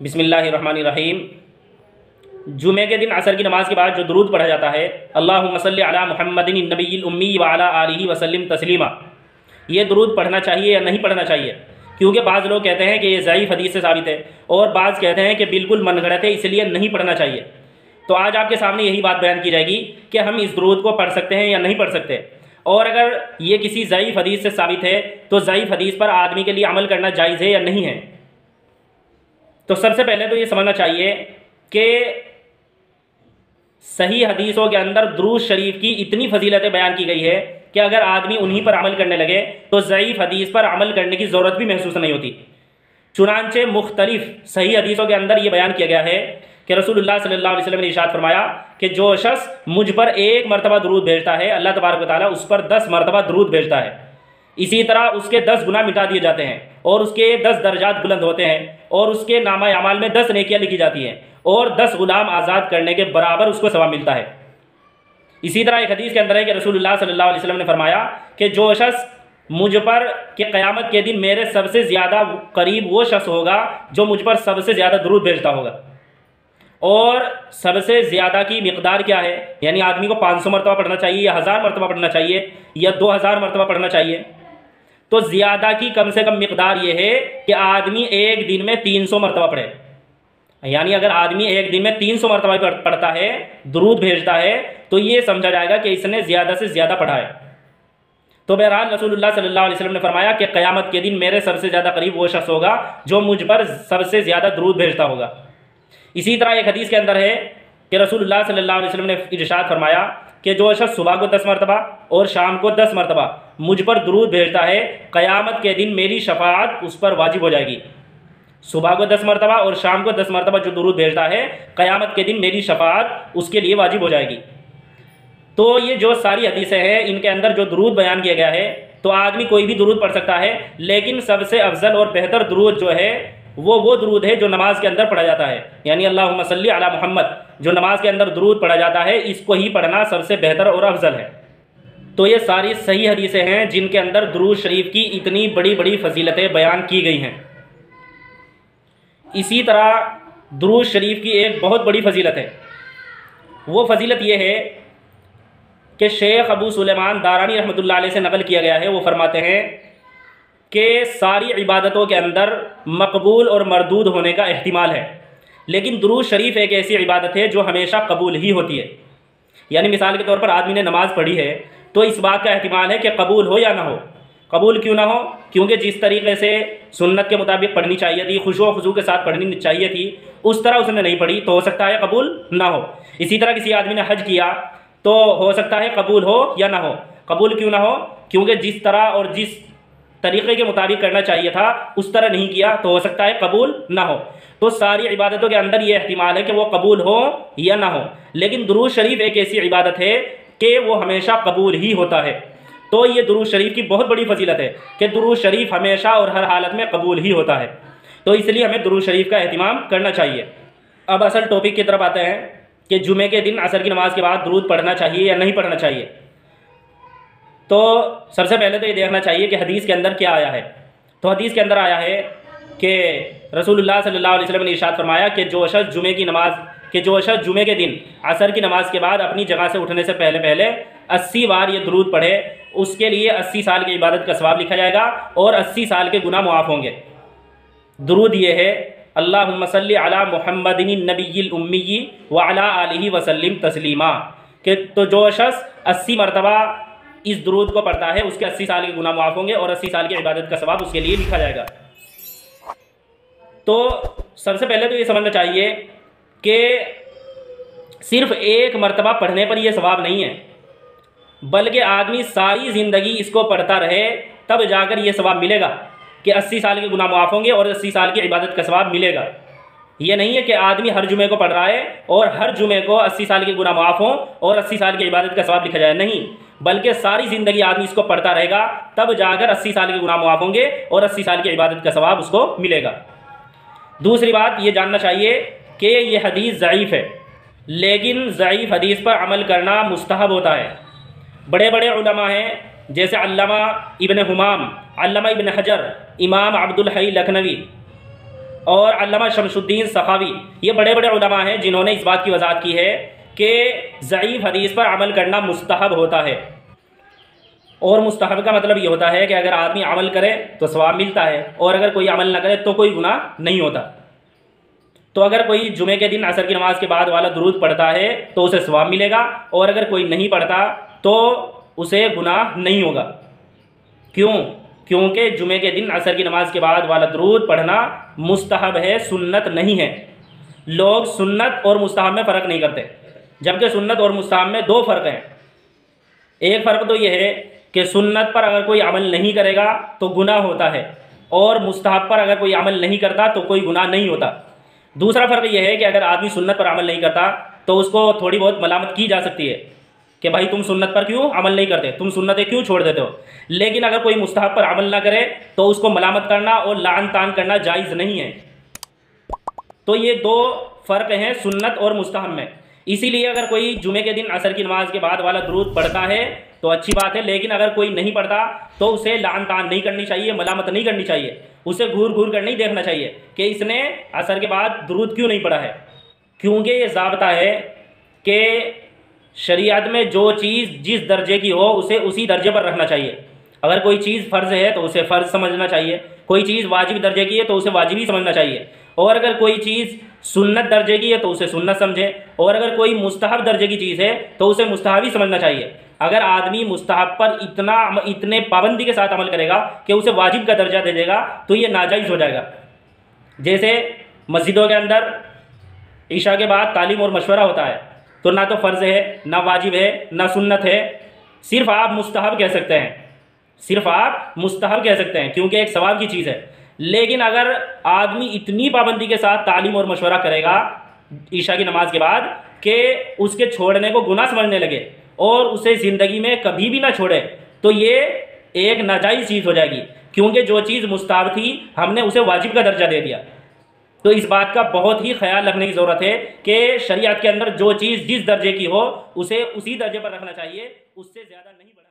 بسم اللہ الرحمن الرحیم۔ جمعے کے دن عصر کی نماز کے بعد جو درود پڑھا جاتا ہے اللہم صلی علی محمد النبی الامی وعلی آلہ وسلم تسلیما، یہ درود پڑھنا چاہیے یا نہیں پڑھنا چاہیے؟ کیونکہ بعض لوگ کہتے ہیں کہ یہ ضعیف حدیث سے ثابت ہے اور بعض کہتے ہیں کہ بالکل من گھڑت ہے، اس لیے نہیں پڑھنا چاہیے۔ تو آج آپ کے سامنے یہی بات بیان کی جائے گی کہ ہم اس درود کو پڑھ سکتے ہیں یا نہیں پڑھ سکتے، اور اگر یہ کسی ضعیف حدیث سے ثابت ہے تو ضعیف حدیث پر آدمی کے لیے عمل کرنا جائز ہے یا نہیں ہے۔ تو سب سے پہلے تو یہ سمجھنا چاہیے کہ صحیح حدیثوں کے اندر درود شریف کی اتنی فضیلتیں بیان کی گئی ہے کہ اگر آدمی انہی پر عمل کرنے لگے تو ضعیف حدیث پر عمل کرنے کی ضرورت بھی محسوس نہیں ہوتی۔ چنانچہ مختلف صحیح حدیثوں کے اندر یہ بیان کیا گیا ہے کہ رسول اللہ صلی اللہ علیہ وسلم نے ارشاد فرمایا کہ جو شخص مجھ پر 1 مرتبہ درود بھیجتا ہے اللہ تبارک و تعالیٰ اس پر 10 مرتبہ درود بھیجتا ہے، اسی طرح اس کے 10 گناہ مٹا دیے جاتے ہیں اور اس کے 10 درجات بلند ہوتے ہیں اور اس کے نامہ اعمال میں 10 نیکیاں لکھی جاتی ہیں اور 10 غلام آزاد کرنے کے برابر اس کو ثواب ملتا ہے۔ اسی طرح ایک حدیث کے اندر ہے کہ رسول اللہ صلی اللہ علیہ وسلم نے فرمایا کہ جو شخص مجھ پر کہ قیامت کے دن میرے سب سے زیادہ قریب وہ شخص ہوگا جو مجھ پر سب سے زیادہ درود بھیجتا ہوگا۔ اور سب سے زیادہ کی مقدار کیا ہے؟ یعنی آدمی کو 500 مرتبہ پڑھنا چاہیے یا 1000 مرتبہ پڑھنا چاہیے یا 2000 مرتبہ پڑھنا چاہیے؟ تو زیادہ کی کم سے کم مقدار یہ ہے کہ آدمی ایک دن میں 300 مرتبہ پڑھے، یعنی اگر آدمی ایک دن میں 300 مرتبہ پڑھتا ہے، درود بھیجتا ہے، تو یہ سمجھا جائے گا کہ اس نے زیادہ سے زیادہ پڑھا ہے۔ تو بہرحال رسول اللہ صلی اللہ علیہ وسلم نے فرمایا کہ قیامت کے دن میرے سب سے زیادہ قریب وہ شخص ہوگا جو مجھ پر سب سے زیادہ درود بھیجتا ہوگا۔ اسی طرح ایک حدیث کے اندر ہے کہ رسول اللہ صلی اللہ علیہ وسلم نے ارشاد فرمایا کہ جو شخص صبح کو 10 مرتبہ اور شام کو 10 مرتبہ مجھ پر درود بھیجتا ہے قیامت کے دن میری شفاعت اس پر واجب ہو جائے گی۔ صبح کو 10 مرتبہ اور شام کو 10 مرتبہ جو درود بھیجتا ہے قیامت کے دن میری شفاعت اس کے لیے واجب ہو جائے گی۔ تو یہ جو ساری حدیثیں ہیں ان کے اندر جو درود بیان کیا گیا ہے تو آدمی کوئی بھی درود پڑھ سکتا ہے، لیکن سب سے افضل اور بہتر درود جو ہے وہ درود ہے جو نماز کے اندر پڑھا جاتا ہے، یعنی اللہم صلی علی محمد جو نماز کے اندر درود پڑھا جاتا ہے، اس کو ہی پڑھنا سب سے بہتر اور افضل ہے۔ تو یہ ساری صحیح حدیثیں ہیں جن کے اندر درود شریف کی اتنی بڑی بڑی فضیلتیں بیان کی گئی ہیں۔ اسی طرح درود شریف کی ایک بہت بڑی فضیلت ہے، وہ فضیلت یہ ہے کہ شیخ ابو سلیمان دارانی رحمۃ اللہ علیہ سے نقل کیا گیا ہے، وہ فرماتے ہیں کہ ساری عبادتوں کے اندر مقبول اور مردود ہونے کا احتمال ہے، لیکن درود شریف ایک ایسی عبادت ہے جو ہمیشہ قبول ہی ہوتی ہے۔ یعنی مثال کے طور پر آدمی نے نماز پڑھی ہے تو اس بات کا احتمال ہے کہ قبول ہو یا نہ ہو۔ قبول کیوں نہ ہو؟ کیونکہ جس طریقے سے سنت کے مطابق پڑھنی چاہیے تھی، خشوع و خضوع کے ساتھ پڑھنی چاہیے تھی، اس طرح اس نے نہیں پڑھی تو ہو سکتا ہے قبول نہ ہو۔ اسی طرح کسی آدمی نے حج کیا تو ہو سکتا ہے قبول ہو یا نہ ہو۔ قبول کیوں نہ ہو؟ کیونکہ جس طرح اور جس طریقے کے مطابق کرنا چاہیے تھا اس طرح نہیں کیا تو ہو سکتا ہے قبول نہ ہو۔ تو ساری عبادتوں کے اندر یہ احتمال ہے کہ وہ قبول ہو یا نہ ہو، لیکن درود شریف ایک ایسی عبادت ہے کہ وہ ہمیشہ قبول ہی ہوتا ہے۔ تو یہ درود شریف کی بہت بڑی فضیلت ہے کہ درود شریف ہمیشہ اور ہر حالت میں قبول ہی ہوتا ہے، تو اس لیے ہمیں درود شریف کا اہتمام کرنا چاہیے۔ اب اصل ٹاپک کی طرف آتے ہیں کہ جمعے کے دن عصر کی نماز کے بعد درود پڑھنا چاہیے یا نہیں پڑھنا چاہیے۔ تو سب سے پہلے تو یہ دیکھنا چاہیے کہ حدیث کے اندر کیا آیا ہے۔ تو حدیث کے اندر آیا ہے کہ رسول اللہ صلی اللہ علیہ وسلم نے ارشاد فرمایا کہ جو شخص جمعے کے دن عصر کی نماز کے بعد اپنی جگہ سے اٹھنے سے پہلے 80 بار یہ درود پڑھے اس کے لیے 80 سال کی عبادت کا ثواب لکھا جائے گا اور 80 سال کے گناہ معاف ہوں گے۔ درود یہ ہے اللہم صلی علی محمد النبی الامی وعلی آلہ وسلم تسلیما، کہ تو جو شخص 80 مرتبہ اس درود کو پڑھتا ہے اس کے 80 سال کے گناہ معاف ہوں گے اور 80 سال کی عبادت کا ثواب اس کے لیے لکھا جائے گا۔ تو سب سے پہلے تو یہ سمجھنا چاہیے کہ صرف 1 مرتبہ پڑھنے پر یہ ثواب نہیں ہے، بلکہ آدمی ساری زندگی اس کو پڑھتا رہے تب جا کر یہ ثواب ملے گا کہ 80 سال کے گناہ معاف ہوں گے اور 80 سال کی عبادت کا ثواب ملے گا۔ یہ نہیں ہے کہ آدمی ہر جمعے کو پڑھ رہا ہے اور ہر جمعے کو 80 سال کے گناہ معاف ہوں اور 80 سال کی عبادت کا ثواب لکھا جائے، نہیں، بلکہ ساری زندگی آدمی اس کو پڑھتا رہے گا تب جا کر 80 سال کے گناہ معاف ہوں گے اور 80 سال کی عبادت کا ثواب اس کو ملے گا۔ دوسری بات یہ جاننا چاہیے کہ یہ حدیث ضعیف ہے، لیکن ضعیف حدیث پر عمل کرنا مستحب ہوتا ہے۔ بڑے بڑے علماء ہیں جیسے علامہ ابن حمام، علامہ ابن حجر، امام عبد الحی لکھنوی، اور علامہ شمس الدین سخاوی، یہ بڑے بڑے علماء ہیں جنہوں نے اس بات کی وضاحت کی ہے کہ ضعیف حدیث پر عمل کرنا مستحب ہوتا ہے، اور مستحب کا مطلب یہ ہوتا ہے کہ اگر آدمی عمل کرے تو ثواب ملتا ہے، اور اگر کوئی عمل نہ کرے تو کوئی گناہ نہیں ہوتا۔ تو اگر کوئی جمعے کے دن عصر کی نماز کے بعد والا درود پڑھتا ہے تو اسے ثواب ملے گا، اور اگر کوئی نہیں پڑھتا تو اسے گناہ نہیں ہوگا۔ کیوں؟ کیونکہ جمعے کے دن عصر کی نماز کے بعد والا درود پڑھنا مستحب ہے، سنت نہیں ہے۔ لوگ سنت اور مستحب میں فرق نہیں کرتے، جبکہ سنت اور مستحب میں دو فرق ہیں۔ ایک فرق تو یہ ہے کہ سنت پر اگر کوئی عمل نہیں کرے گا تو گناہ ہوتا ہے، اور مستحب پر اگر کوئی عمل نہیں کرتا تو کوئی گناہ نہیں ہوتا۔ دوسرا فرق یہ ہے کہ اگر آدمی سنت پر عمل نہیں کرتا تو اس کو تھوڑی بہت ملامت کی جا سکتی ہے کہ بھائی تم سنت پر کیوں عمل نہیں کرتے، تم سنتیں کیوں چھوڑ دیتے ہو۔ لیکن اگر کوئی مستحب پر عمل نہ کرے تو اس کو ملامت کرنا اور لعن طعن کرنا جائز نہیں ہے۔ تو یہ دو فرق ہیں سنت اور مستحب میں۔ اسی لیے اگر کوئی جمعے کے دن عصر کی نماز کے بعد والا درود پڑھتا ہے تو اچھی بات ہے، لیکن اگر کوئی نہیں پڑھتا تو اسے لعن طعن نہیں کرنی چاہیے، ملامت نہیں کرنی چاہیے، اسے گھور گھور کر نہیں دیکھنا چاہیے کہ اس نے عصر کے بعد درود کیوں نہیں پڑھا ہے۔ کیونکہ یہ ضابطہ ہے کہ شریعت میں جو چیز جس درجے کی ہو اسے اسی درجے پر رکھنا چاہیے۔ اگر کوئی چیز فرض ہے تو اسے فرض سمجھنا چاہیے، کوئی چیز واجب درجے کی ہے تو اسے واجب ہی سمجھنا چاہیے، اور اگر کوئی چیز سنت درجے کی ہے تو اسے سنت سمجھے، اور اگر کوئی مستحب درجے کی چیز ہے تو اسے مستحب ہی سمجھنا چاہیے۔ اگر آدمی مستحب پر اتنے پابندی کے ساتھ عمل کرے گا کہ اسے واجب کا درجہ دے دے گا تو یہ ناجائز ہو جائے گا۔ جیسے مسجدوں کے اندر عشاء کے بعد تعلیم اور مشورہ ہوتا ہے، تو نہ تو فرض ہے، نہ واجب ہے، نہ سنت ہے، صرف آپ مستحب کہہ سکتے ہیں، صرف آپ مستحب کہہ سکتے ہیں کیونکہ ایک ثواب کی چیز ہے۔ لیکن اگر آدمی اتنی پابندی کے ساتھ تعلیم اور مشورہ کرے گا عشاء کی نماز کے بعد کہ اس کے چھوڑنے کو گناہ سمجھنے لگے اور اسے زندگی میں کبھی بھی نہ چھوڑے، تو یہ ایک ناجائز چیز ہو جائے گی، کیونکہ جو چیز مستحب تھی ہم نے اسے واجب کا درجہ دے دیا۔ تو اس بات کا بہت ہی خیال رکھنے کی ضرورت ہے کہ شریعت کے اندر جو چیز جس درجے کی ہو اسے اسی درجے پر رکھنا چاہیے، اس سے زیادہ نہیں بڑھانا۔